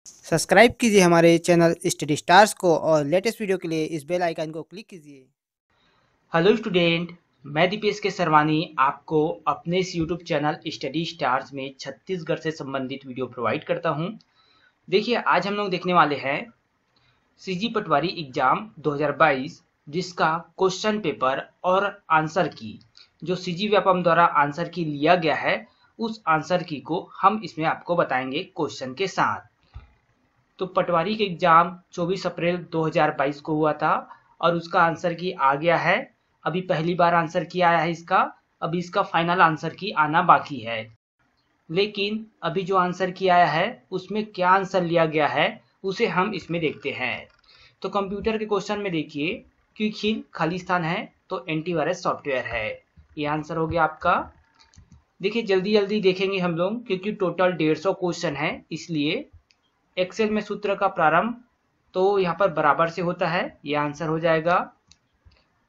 Subscribe कीजिए हमारे channel study stars को और लेटेस्ट वीडियो के लिए इस बेल आइकन को क्लिक कीजिए। हेलो स्टूडेंट, मैं दीपेश के सरवानी आपको अपने इस यूट्यूब चैनल स्टडी स्टार्स में छत्तीसगढ़ से संबंधित वीडियो प्रोवाइड करता हूं। देखिए, आज हम लोग देखने वाले हैं सीजी पटवारी एग्जाम 2022 जिसका क्वेश्चन पेपर और आंसर की जो सीजी व्यापम द्वारा आंसर की लिया गया है उस आंसर की को हम इसमें आपको बताएंगे क्वेश्चन के साथ। तो पटवारी का एग्जाम 24 अप्रैल 2022 को हुआ था और उसका आंसर की आ गया है। अभी पहली बार आंसर की आया है इसका, अभी इसका फाइनल आंसर की आना बाकी है। लेकिन अभी जो आंसर की आया है उसमें क्या आंसर लिया गया है उसे हम इसमें देखते हैं। तो कंप्यूटर के क्वेश्चन में देखिए, क्विक हिल खाली स्थान है तो एंटीवायरस सॉफ्टवेयर है, ये आंसर हो गया आपका। देखिए, जल्दी जल्दी देखेंगे हम लोग क्योंकि टोटल 150 क्वेश्चन है, इसलिए एक्सेल में सूत्र का प्रारंभ तो यहाँ पर बराबर से होता है, ये आंसर हो जाएगा।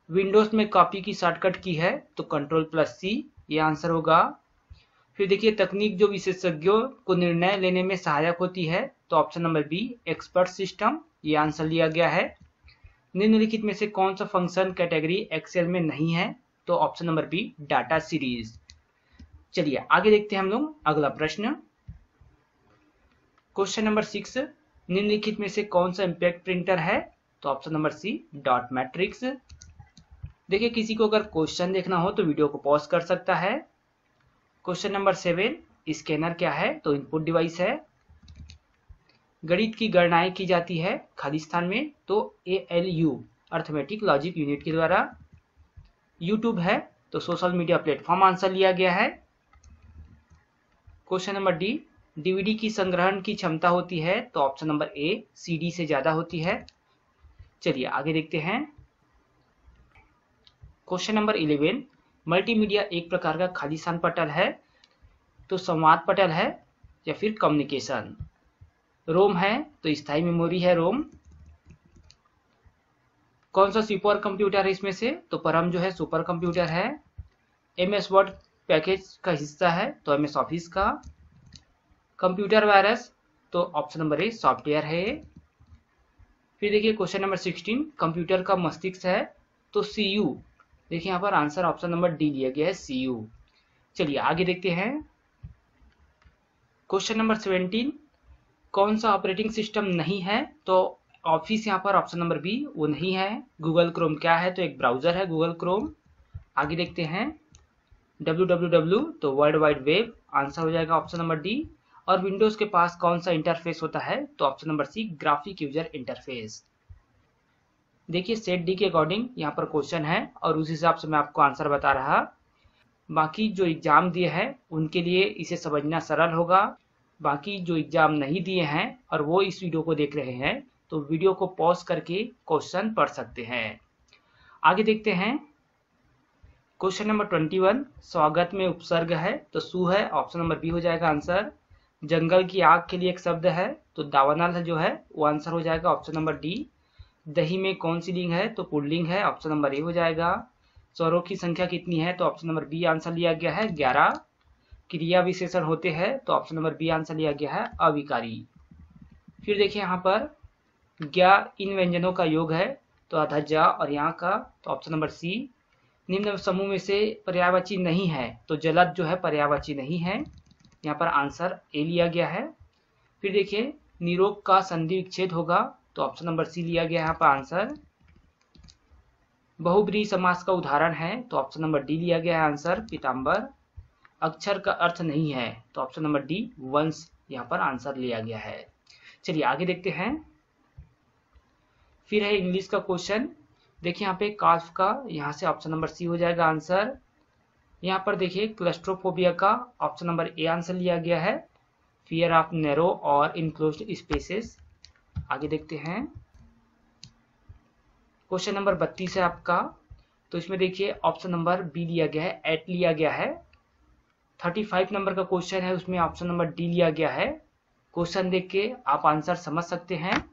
विंडोज में कॉपी की शॉर्टकट की है तो कंट्रोल+C, ये आंसर होगा। फिर देखिए, तकनीक जो विशेषज्ञों को निर्णय लेने में सहायक होती है तो option number B expert system, ये आंसर लिया गया है। निम्नलिखित में से कौन सा फंक्शन कैटेगरी एक्सेल में नहीं है तो option number B data series. चलिए आगे देखते हैं हम लोग अगला प्रश्न। क्वेश्चन नंबर 6, निम्नलिखित में से कौन सा इम्पैक्ट प्रिंटर है तो option number C dot matrix. देखिए, किसी को अगर क्वेश्चन देखना हो तो वीडियो को पॉज कर सकता है। क्वेश्चन नंबर 7, स्कैनर क्या है तो इनपुट डिवाइस है। गणित की गणनाएं की जाती है खाली स्थान में तो ALU अर्थमेटिक लॉजिक यूनिट के द्वारा। यूट्यूब है तो सोशल मीडिया प्लेटफॉर्म आंसर लिया गया है। क्वेश्चन नंबर डी, डीवीडी की संग्रहण की क्षमता होती है तो ऑप्शन नंबर ए CD से ज्यादा होती है। चलिए आगे देखते हैं। क्वेश्चन नंबर 11, मल्टीमीडिया एक प्रकार का खाली स्थान पटल है तो संवाद पटल है या फिर कम्युनिकेशन। रोम है तो स्थायी मेमोरी है रोम। कौन सा सुपर कंप्यूटर है इसमें से तो परम जो है सुपर कंप्यूटर है। MS वर्ड पैकेज का हिस्सा है तो MS ऑफिस का। कंप्यूटर वायरस तो ऑप्शन नंबर ए सॉफ्टवेयर है। फिर देखिए क्वेश्चन नंबर 16, कंप्यूटर का मस्तिष्क है तो CU। देखिए यहाँ पर आंसर ऑप्शन नंबर डी लिया गया है CU। चलिए आगे देखते हैं। क्वेश्चन नंबर 17, कौन सा ऑपरेटिंग सिस्टम नहीं है तो ऑफिस यहाँ पर ऑप्शन नंबर बी वो नहीं है। गूगल क्रोम क्या है तो एक ब्राउजर है गूगल क्रोम। आगे देखते हैं। www तो वर्ल्ड वाइड वेब, आंसर हो जाएगा ऑप्शन नंबर डी। और विंडोज के पास कौन सा इंटरफेस होता है तो option number C graphic user interface. देखिए, सेट डी के अकॉर्डिंग यहाँ पर क्वेश्चन है और उस हिसाब से मैं आपको आंसर बता रहा। बाकी जो एग्जाम दिए हैं उनके लिए इसे समझना सरल होगा। बाकी जो एग्जाम नहीं दिए हैं और वो इस वीडियो को देख रहे हैं तो वीडियो को पॉज करके क्वेश्चन पढ़ सकते हैं। आगे देखते हैं। क्वेश्चन नंबर 21, स्वागत में उपसर्ग है तो सु है, ऑप्शन नंबर बी हो जाएगा आंसर। जंगल की आग के लिए एक शब्द है तो दावानल जो है वो आंसर हो जाएगा ऑप्शन नंबर डी। दही में कौन सी लिंग है तो पुल्लिंग है, ऑप्शन नंबर ए हो जाएगा। स्वरों की संख्या कितनी है तो ऑप्शन नंबर बी आंसर लिया गया है 11। क्रिया विशेषण होते हैं तो ऑप्शन नंबर बी आंसर लिया गया है अविकारी। फिर देखिए यहाँ पर ज्ञा इन व्यंजनों का योग है तो आधा जा और यहाँ का तो ऑप्शन नंबर सी। निम्न समूह में से पर्यायवाची नहीं है तो जलद जो है पर्यायवाची नहीं है, यहाँ पर आंसर ए लिया गया है। फिर देखिए, निरोग का संधि विच्छेद होगा तो ऑप्शन नंबर सी लिया गया है यहाँ पर आंसर। बहुब्रीहि समास का उदाहरण है तो ऑप्शन नंबर डी लिया गया है आंसर पीताम्बर। अक्षर का अर्थ नहीं है तो ऑप्शन नंबर डी वंश यहाँ पर आंसर लिया गया है। चलिए आगे देखते हैं। फिर है इंग्लिश का क्वेश्चन। देखिए यहाँ पे काफ का, यहाँ से ऑप्शन नंबर सी हो जाएगा आंसर। यहाँ पर देखिए क्लस्ट्रोफोबिया का ऑप्शन नंबर ए आंसर लिया गया है। फियर ऑफ नैरो और इनक्लोज्ड स्पेसेस। आगे देखते हैं। क्वेश्चन नंबर 32 है आपका, तो इसमें देखिए ऑप्शन नंबर बी लिया गया है, 8 लिया गया है। 35 नंबर का क्वेश्चन है, उसमें ऑप्शन नंबर डी लिया गया है। क्वेश्चन देख के आप आंसर समझ सकते हैं।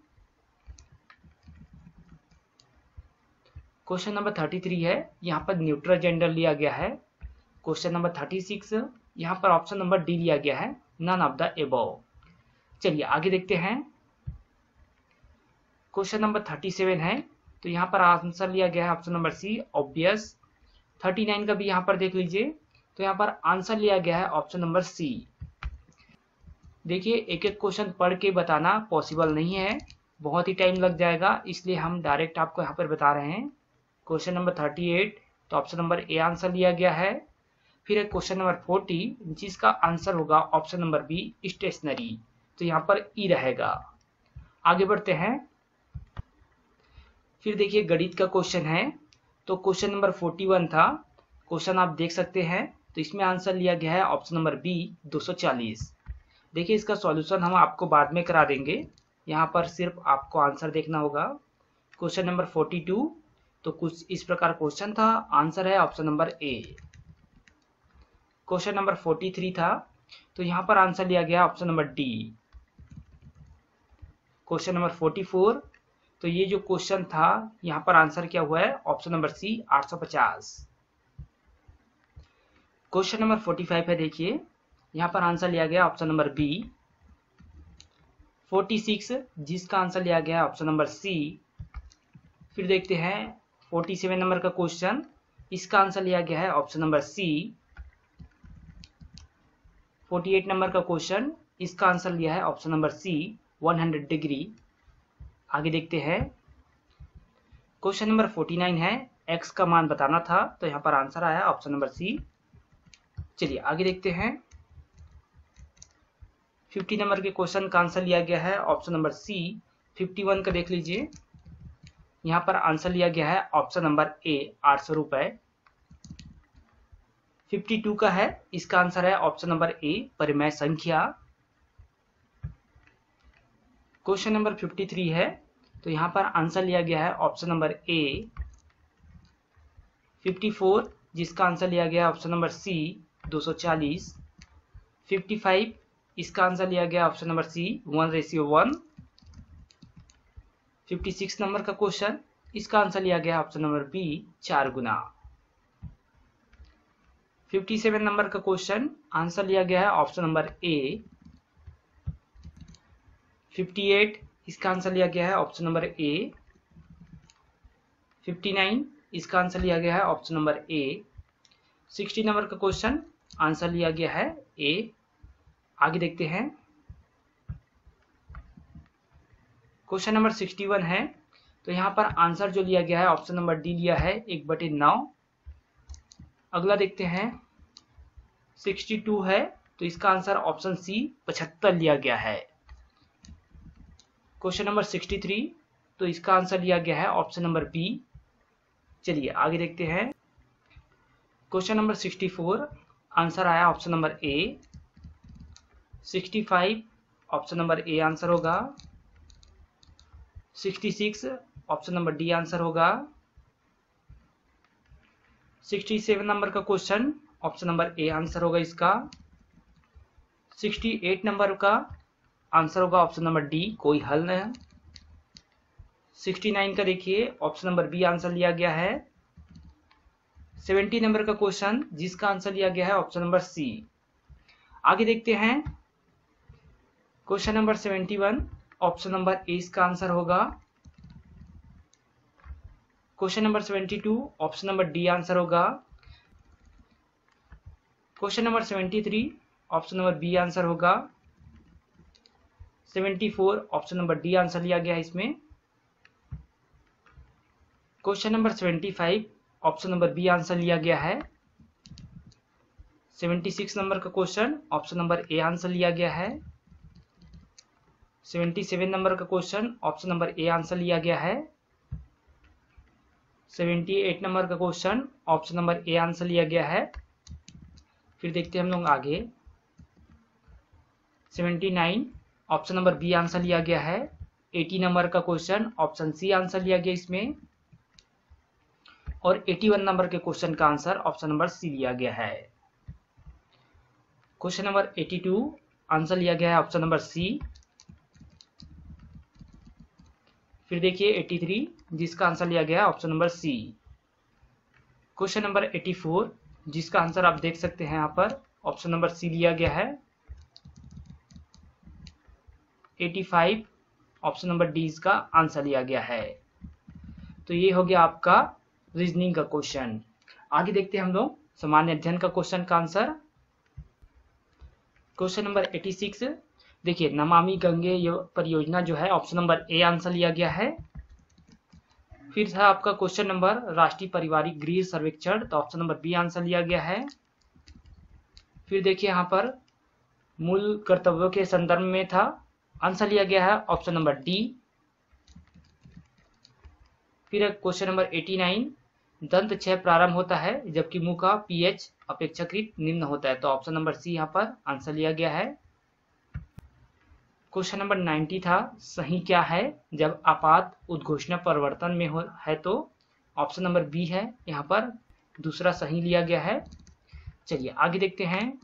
क्वेश्चन नंबर 33 है, यहाँ पर न्यूट्रल जेंडर लिया गया है। क्वेश्चन नंबर 36, यहाँ पर ऑप्शन नंबर डी लिया गया है नन ऑफ द एबव। चलिए आगे देखते हैं। क्वेश्चन नंबर 37 है, तो यहाँ पर आंसर लिया गया है ऑप्शन नंबर सी, ऑब्वियस। 39 का भी यहाँ पर देख लीजिए, तो यहाँ पर आंसर लिया गया है ऑप्शन नंबर सी। देखिए एक एक क्वेश्चन पढ़ के बताना पॉसिबल नहीं है, बहुत ही टाइम लग जाएगा, इसलिए हम डायरेक्ट आपको यहाँ पर बता रहे हैं। क्वेश्चन नंबर 38, तो ऑप्शन नंबर ए आंसर लिया गया है। फिर है क्वेश्चन नंबर 40, जिसका आंसर होगा ऑप्शन नंबर बी, स्टेशनरी, तो यहाँ पर ई रहेगा। आगे बढ़ते हैं। फिर देखिए गणित का क्वेश्चन है, तो क्वेश्चन नंबर 41 था, क्वेश्चन आप देख सकते हैं, तो इसमें आंसर लिया गया है ऑप्शन नंबर बी, 240। देखिए इसका सॉल्यूशन हम आपको बाद में करा देंगे, यहाँ पर सिर्फ आपको आंसर देखना होगा। क्वेश्चन नंबर 42, तो कुछ इस प्रकार क्वेश्चन था, आंसर है ऑप्शन नंबर ए। क्वेश्चन नंबर 43 था, तो यहाँ पर आंसर लिया गया option number D. Question number 44, तो ये जो क्वेश्चन था यहाँ पर आंसर क्या हुआ है, option number C, 850। Question number 45 है, देखिए यहाँ पर आंसर लिया गया ऑप्शन नंबर बी। 46, जिसका आंसर लिया गया ऑप्शन नंबर सी। फिर देखते हैं 47 नंबर का क्वेश्चन, इसका आंसर लिया गया है ऑप्शन नंबर सी। 48 नंबर का क्वेश्चन, इसका आंसर लिया है ऑप्शन नंबर सी, 100 डिग्री। आगे देखते हैं। क्वेश्चन नंबर 49 है, x का मान बताना था, तो यहाँ पर आंसर आया ऑप्शन नंबर सी। चलिए आगे देखते हैं। 50 नंबर के क्वेश्चन का आंसर लिया गया है ऑप्शन नंबर सी। 51 का देख लीजिए, यहाँ पर आंसर लिया गया है ऑप्शन नंबर ए, 800 रुपए। 52 का है, इसका आंसर है ऑप्शन नंबर ए, परिमेय संख्या। क्वेश्चन नंबर 53 है, तो यहाँ पर आंसर लिया गया है ऑप्शन नंबर ए। 54, जिसका आंसर लिया गया है ऑप्शन नंबर सी, 240। 55, इसका आंसर लिया गया ऑप्शन नंबर सी, 1:1। 56 नंबर का क्वेश्चन, इसका आंसर लिया गया ऑप्शन नंबर बी, 4 गुना। 57 नंबर का क्वेश्चन, आंसर लिया गया है ऑप्शन नंबर ए। 58, इसका आंसर लिया गया है ऑप्शन नंबर ए। 59, इसका आंसर लिया गया है ऑप्शन नंबर ए। 60 नंबर का क्वेश्चन, आंसर लिया गया है ए। आगे देखते हैं। क्वेश्चन नंबर 61 है, तो यहाँ पर आंसर जो लिया गया है ऑप्शन नंबर डी लिया है, 1/9। अगला देखते हैं। 62 है, तो इसका आंसर ऑप्शन सी, 75 लिया गया है। क्वेश्चन नंबर 63, तो इसका आंसर लिया गया है ऑप्शन नंबर बी। चलिए आगे देखते हैं। क्वेश्चन नंबर 64, आंसर आया option number A. 65, option number A answer होगा। 66, ऑप्शन नंबर डी आंसर होगा। 67 नंबर का question, option number A answer होगा इसका। 68 नंबर का आंसर होगा ऑप्शन नंबर डी, कोई हल नहीं। 69 का देखिए ऑप्शन नंबर बी आंसर लिया गया है। 70 नंबर का क्वेश्चन, जिसका आंसर लिया गया है ऑप्शन नंबर सी। आगे देखते हैं। Question number 71, option number A इसका आंसर होगा। Question number 72, option number D answer होगा। Question number 73, option number B answer होगा। 74, ऑप्शन नंबर डी आंसर लिया गया है इसमें। Question number 75, option number B answer लिया गया है। 76 नंबर का question, option number A answer लिया गया है। 77 नंबर का question, option number A answer लिया गया है। 78 नंबर का question, option number A answer लिया गया है। फिर देखते हैं हम लोग आगे। 79, ऑप्शन नंबर बी आंसर लिया गया है। 80 नंबर का क्वेश्चन, ऑप्शन सी आंसर लिया गया इसमें। और 81 नंबर के क्वेश्चन का आंसर ऑप्शन नंबर सी लिया गया है। क्वेश्चन नंबर 82, आंसर लिया गया है ऑप्शन नंबर सी। फिर देखिए 83, जिसका आंसर लिया गया है option number C. Question number 84, जिसका आंसर आप देख सकते हैं यहाँ पर, ऑप्शन नंबर सी लिया गया है। 85। ऑप्शन नंबर डी इसका आंसर लिया गया है। तो ये हो गया आपका रीजनिंग का क्वेश्चन। आगे देखते हैं हम लोग सामान्य अध्ययन का क्वेश्चन का आंसर। क्वेश्चन नंबर 86, देखिए नमामि गंगे परियोजना जो है ऑप्शन नंबर ए आंसर लिया गया है। फिर था आपका क्वेश्चन नंबर राष्ट्रीय पारिवारिक गृह सर्वेक्षण, तो ऑप्शन नंबर बी आंसर लिया गया है। फिर देखिए यहाँ पर मूल कर्तव्यों के संदर्भ में था, आंसर लिया गया है ऑप्शन नंबर डी। फिर क्वेश्चन नंबर 89, दंत क्षय प्रारंभ होता है जबकि मुंह का पीएच अपेक्षाकृत निम्न होता है, तो ऑप्शन नंबर सी यहाँ पर आंसर लिया गया है। क्वेश्चन नंबर 90 था, सही क्या है जब आपात उद्घोषणा परिवर्तन में है, तो ऑप्शन नंबर बी है यहाँ पर दूसरा सही लिया गया है। चलिए आगे देखते हैं।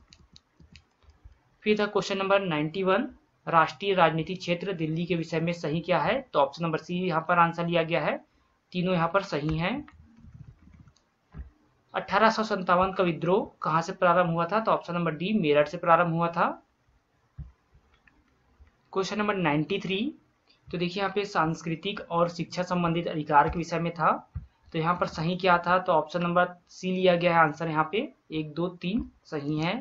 फिर था क्वेश्चन नंबर 91, राष्ट्रीय राजनीतिक क्षेत्र दिल्ली के विषय में सही क्या है, तो ऑप्शन नंबर सी यहाँ पर आंसर लिया गया है। तीनों यहाँ पर सही हैं। 1857 का विद्रोह कहाँ से प्रारंभ हुआ था, तो ऑप्शन नंबर डी मेरठ से प्रारंभ हुआ था। क्वेश्चन नंबर 93, तो देखिए यहाँ पे सांस्कृतिक और शिक्षा संबंधित अधिकार के विषय में था, तो यहाँ पर सही क्या था, तो ऑप्शन नंबर सी लिया गया है आंसर यहाँ पे। 1, 2, 3 सही है।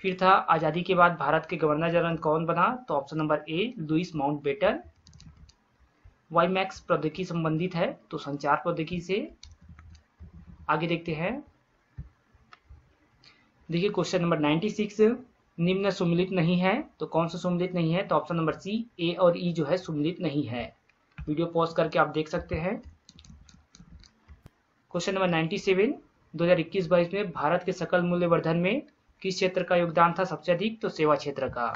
फिर था आजादी के बाद भारत के गवर्नर जनरल कौन बना, तो option number A Louis Mountbatten. WiMAX प्रौद्योगिकी संबंधित है, तो संचार प्रौद्योगिकी से। आगे देखते हैं। देखिए क्वेश्चन नंबर 96, निम्न सुमिलित नहीं है, तो कौन सा सुमिलित नहीं है, तो ऑप्शन नंबर सी ए और ई जो है सुमिलित नहीं है। वीडियो पॉज करके आप देख सकते हैं। क्वेश्चन नंबर 97, 2021-22 में भारत के सकल मूल्य वर्धन में किस क्षेत्र का योगदान था सबसे अधिक, तो सेवा क्षेत्र का।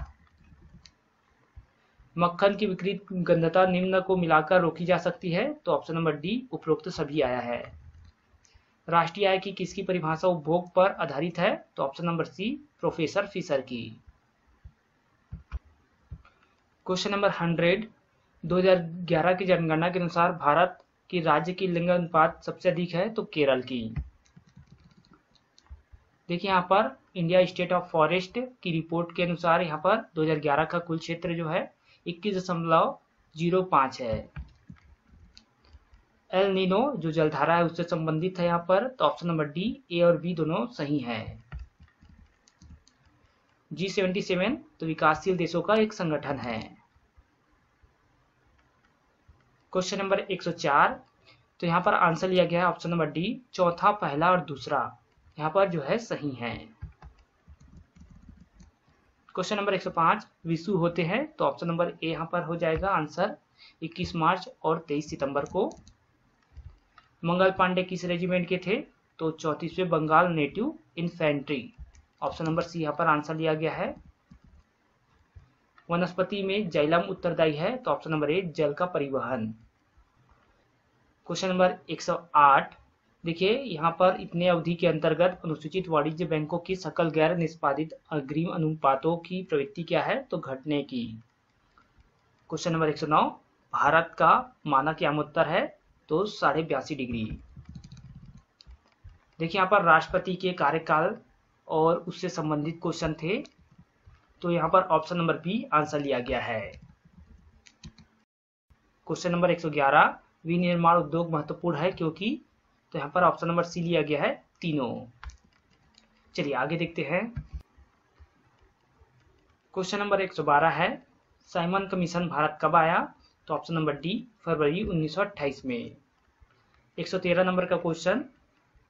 मक्खन की विकृत गंधता निम्न को मिलाकर रोकी जा सकती है, तो ऑप्शन नंबर डी उपरोक्त सभी आया है। राष्ट्रीय आय की किसकी परिभाषा उपभोग पर आधारित है, तो option number C professor Fisher की। क्वेश्चन नंबर 100, 2011 की जनगणना के अनुसार भारत की राज्य की लिंग अनुपात सबसे अधिक है, तो केरल की। देखिए यहाँ पर इंडिया स्टेट ऑफ फॉरेस्ट की रिपोर्ट के अनुसार यहाँ पर 2011 का कुल क्षेत्र जो है 21.05 है। एल नीनो जो जलधारा है उससे संबंधित है यहाँ पर, तो ऑप्शन नंबर डी ए और बी दोनों सही है। G77 तो विकासशील देशों का एक संगठन है। क्वेश्चन नंबर 104, तो यहाँ पर आंसर लिया गया है ऑप्शन नंबर डी, चौथा, पहला और दूसरा यहाँ पर जो है सही है। क्वेश्चन नंबर 105, विशु होते हैं, तो ऑप्शन नंबर ए यहाँ पर हो जाएगा आंसर 21 मार्च और 23 सितंबर को। मंगल पांडे किस रेजिमेंट के थे, तो 34वें Bengal native infantry. Option number C यहाँ पर आंसर लिया गया है। वनस्पति में जाइलम उत्तरदायी है, तो ऑप्शन नंबर ए जल का परिवहन। क्वेश्चन नंबर 108, देखिए यहाँ पर इतने अवधि के अंतर्गत अनुसूचित वाणिज्य बैंकों की सकल गैर निष्पादित अग्रिम अनुपातों की प्रवृत्ति क्या है, तो घटने की। क्वेश्चन नंबर 109, भारत का मानक यामोत्तर है, तो 82.5 डिग्री। देखिए यहाँ पर राष्ट्रपति के कार्यकाल और उससे संबंधित क्वेश्चन थे, तो यहाँ पर ऑप्शन नंबर बी आंसर लिया गया है। क्वेश्चन नंबर 111, विनिर्माण उद्योग महत्वपूर्ण है क्योंकि, तो यहाँ पर ऑप्शन नंबर सी लिया गया है तीनों। चलिए आगे देखते हैं। क्वेश्चन नंबर 112 है, साइमन कमीशन भारत कब आया, तो ऑप्शन नंबर डी फरवरी 1928 में। 113 नंबर का क्वेश्चन,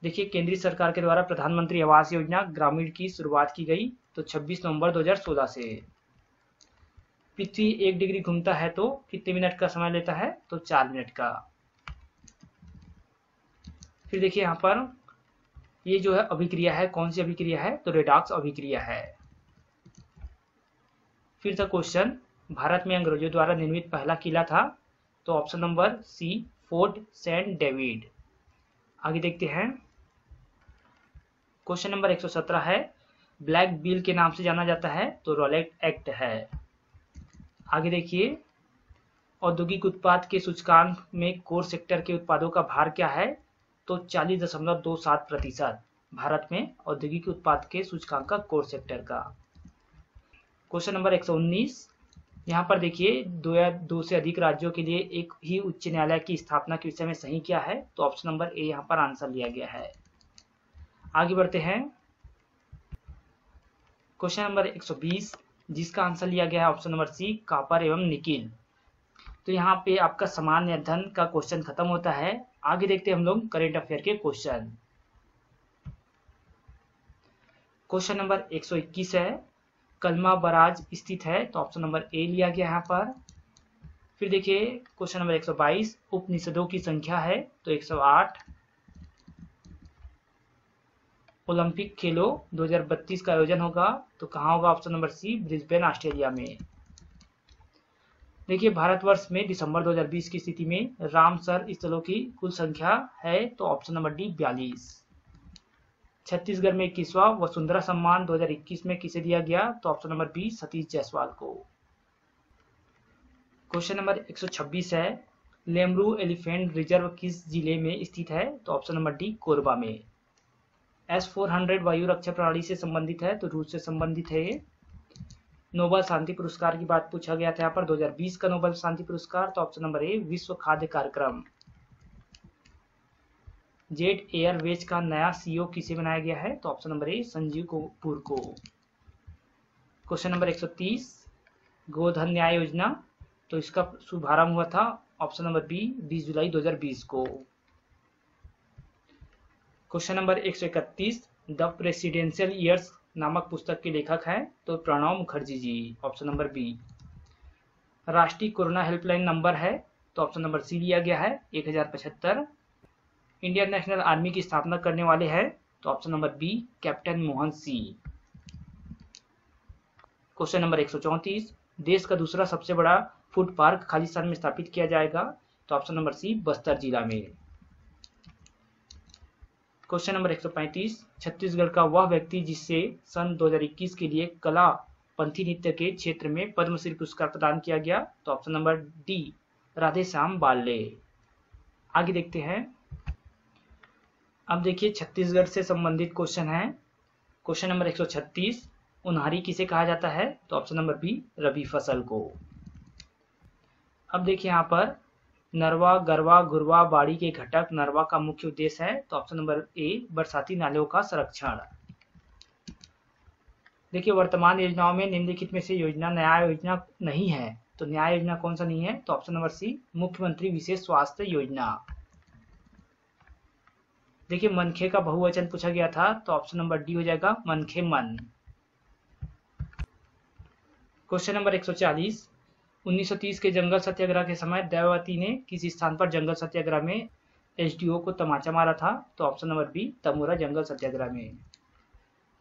देखिए केंद्रीय सरकार के द्वारा प्रधानमंत्री आवास योजना ग्रामीण की शुरुआत की गई, तो 26 नवंबर 2016 से। पृथ्वी 1 डिग्री घूमता है तो कितने मिनट का समय लेता है, तो 4 मिनट का। फिर देखिए यहाँ पर ये जो है अभिक्रिया है, कौन सी अभिक्रिया है, तो रेडॉक्स अभिक्रिया है। फिर था क्वेश्चन, भारत में अंग्रेजों द्वारा निर्मित पहला किला था, तो option number C Fort Saint David. आगे देखते हैं। क्वेश्चन नंबर 117 है, ब्लैक बिल के नाम से जाना जाता है, तो रॉलेट एक्ट है। आगे देखिए, औद्योगिक उत्पाद के सूचकांक में कोर सेक्टर के उत्पादों का भार क्या है, तो 40.27% भारत में औद्योगिक उत्पाद के सूचकांक का कोर सेक्टर का। क्वेश्चन नंबर 119, यहाँ पर देखिए दो या दो से अधिक राज्यों के लिए एक ही उच्च न्यायालय की स्थापना के विषय में सही क्या है, तो ऑप्शन नंबर ए यहाँ पर आंसर लिया गया है। आगे बढ़ते हैं क्वेश्चन नंबर 120, जिसका आंसर लिया गया है ऑप्शन नंबर सी, कॉपर एवं निकिल। तो यहाँ पे आपका सामान्य अध्ययन का क्वेश्चन खत्म होता है। आगे देखते हैं हम लोग करेंट अफेयर के क्वेश्चन। क्वेश्चन नंबर 121 है, कलमा बराज स्थित है, तो ऑप्शन नंबर ए लिया गया यहाँ पर। फिर देखिए क्वेश्चन नंबर 122, उपनिषदों की संख्या है, तो 108। ओलंपिक खेलों 2032 का आयोजन होगा, तो कहाँ होगा, option number C, Brisbane Australia में। देखिए भारतवर्ष में दिसंबर 2020 की स्थिति में रामसर स्थलों की कुल संख्या है, तो ऑप्शन नंबर डी 42। छत्तीसगढ़ में 21वां वसुंधरा सम्मान 2021 में किसे दिया गया, तो option number B, Satish Jaiswal को। क्वेश्चन नंबर 126 है, लेमरू एलिफेंट रिजर्व किस जिले में स्थित है, तो ऑप्शन नंबर डी, कोरबा में। S-400 वायु रक्षा प्रणाली से संबंधित है, तो रूस से संबंधित है ये। नोबेल शांति पुरस्कार की बात पूछा गया था यहाँ पर, 2020 का नोबेल शांति पुरस्कार, तो ऑप्शन नंबर ए, विश्व खाद्य कार्यक्रम। जेट एयरवेज का नया सीईओ किसे बनाया गया है, तो option number A, Sanjeev Kapoor को। क्वेश्चन नंबर 130, गोधन न्याय योजना, तो इसका शुभारंभ हुआ था, ऑप्शन नंबर बी, 20 जुलाई 2020 को। Question number 131, the presidential years नामक पुस्तक के लेखक हैं, तो Pranab Mukherjee ji, option number B. राष्ट्रीय कोरोना हेल्पलाइन नंबर है, तो ऑप्शन नंबर सी लिया गया है, 1075। इंडियन नेशनल आर्मी की स्थापना करने वाले हैं, तो option number B, captain Mohan Singh. Question number 134, देश का दूसरा सबसे बड़ा फूड पार्क खालिस्तान में स्थापित किया जाएगा, तो ऑप्शन नंबर सी, बस्तर जिला में। क्वेश्चन नंबर 135, छत्तीसगढ़ का वह व्यक्ति जिससे सन 2021 के लिए कला पंथी नृत्य के क्षेत्र में पद्मश्री पुरस्कार प्रदान किया गया, तो ऑप्शन नंबर डी, राधेश्याम बाल्ले। आगे देखते हैं, अब देखिए छत्तीसगढ़ से संबंधित क्वेश्चन है। क्वेश्चन नंबर 136, उन्हारी किसे कहा जाता है, तो ऑप्शन नंबर बी, रबी फसल को। अब देखिए यहाँ पर नरवा, गरवा, घुरवा, बाड़ी के घटक नरवा का मुख्य उद्देश्य है, तो ऑप्शन नंबर ए, बरसाती नालों का संरक्षण। देखिए वर्तमान योजनाओं में निम्नलिखित में से योजना न्याय योजना नहीं है, तो न्याय योजना कौन सा नहीं है, तो ऑप्शन नंबर सी, मुख्यमंत्री विशेष स्वास्थ्य योजना। देखिए मनखे का बहुवचन पूछा गया था, तो ऑप्शन नंबर डी हो जाएगा, मनखे मन। क्वेश्चन नंबर 140, 1930 के जंगल सत्याग्रह के समय दयावती ने किस स्थान पर जंगल सत्याग्रह में एसडीओ को तमाचा मारा था, तो ऑप्शन नंबर बी, तमोरा जंगल सत्याग्रह में।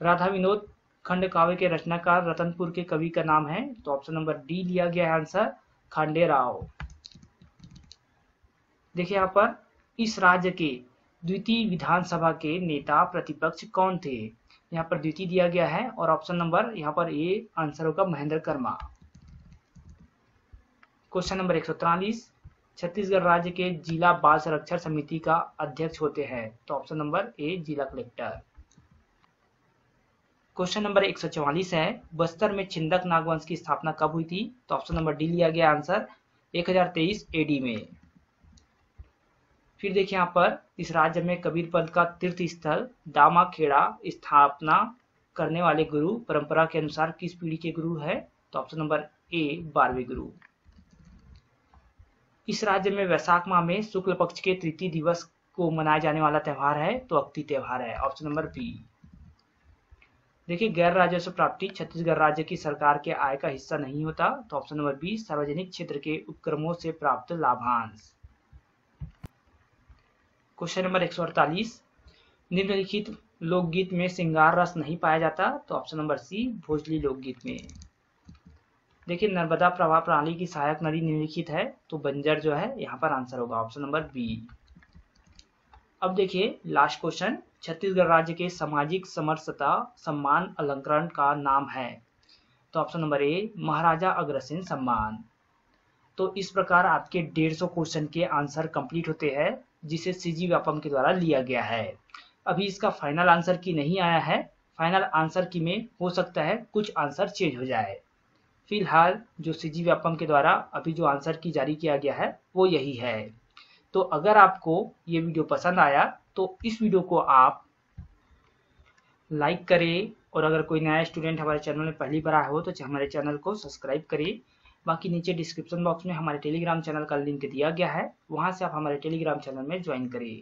राधा विनोद खंड काव्य के रचनाकार रतनपुर के कवि का नाम है, तो ऑप्शन नंबर डी लिया गया है आंसर, खांडे राव। देखिए यहाँ पर इस राज्य के द्वितीय विधानसभा के नेता प्रतिपक्ष कौन थे, यहाँ पर द्वितीय दिया गया है, और ऑप्शन नंबर यहाँ पर ए आंसर होगा, महेंद्र कर्मा। क्वेश्चन नंबर 143, छत्तीसगढ़ राज्य के जिला बाल संरक्षण समिति का अध्यक्ष होते हैं, तो ऑप्शन नंबर ए, जिला कलेक्टर। क्वेश्चन नंबर 144 है, बस्तर में छिंदक नागवंश की स्थापना कब हुई थी, तो ऑप्शन नंबर डी लिया गया आंसर, 1023 एडी में। फिर देखिए यहाँ पर इस राज्य में कबीरपंथ का तीर्थ स्थल दामाखेड़ा स्थापना करने वाले गुरु परंपरा के अनुसार किस पीढ़ी के गुरु है, तो ऑप्शन नंबर ए, 12वें गुरु। इस राज्य में वैशाख माह में शुक्ल पक्ष के तृतीय दिवस को मनाया जाने वाला त्यौहार है, तो अक्ति त्यौहार है, ऑप्शन नंबर बी। देखिए गैर राजस्व प्राप्ति छत्तीसगढ़ राज्य की सरकार के आय का हिस्सा नहीं होता, तो ऑप्शन नंबर बी, सार्वजनिक क्षेत्र के उपक्रमों से प्राप्त लाभांश। क्वेश्चन नंबर 148, निम्नलिखित लोकगीत में श्रृंगार रस नहीं पाया जाता, तो ऑप्शन नंबर सी, भोजली लोकगीत में। देखिए नर्मदा प्रवाह प्रणाली की सहायक नदी निम्नलिखित है, तो बंजर जो है यहाँ पर आंसर होगा, ऑप्शन नंबर बी। अब देखिए लास्ट क्वेश्चन, छत्तीसगढ़ राज्य के सामाजिक समरसता सम्मान अलंकरण का नाम है, तो ऑप्शन नंबर ए, महाराजा अग्रसेन सम्मान। तो इस प्रकार आपके 150 क्वेश्चन के आंसर कंप्लीट होते हैं, जिसे सीजी व्यापम के द्वारा लिया गया है। अभी इसका फाइनल आंसर की नहीं आया है, फाइनल आंसर की में हो सकता है कुछ आंसर चेंज हो जाए। फिलहाल जो सीजी व्यापम के द्वारा अभी जो आंसर की जारी किया गया है वो यही है। तो अगर आपको ये वीडियो पसंद आया तो इस वीडियो को आप लाइक करें, और अगर कोई नया स्टूडेंट हमारे चैनल में पहली बार आया हो तो हमारे चैनल को सब्सक्राइब करें। बाकी नीचे डिस्क्रिप्शन बॉक्स में हमारे टेलीग्राम चैनल का लिंक दिया गया है, वहां से आप हमारे टेलीग्राम चैनल में ज्वाइन करें।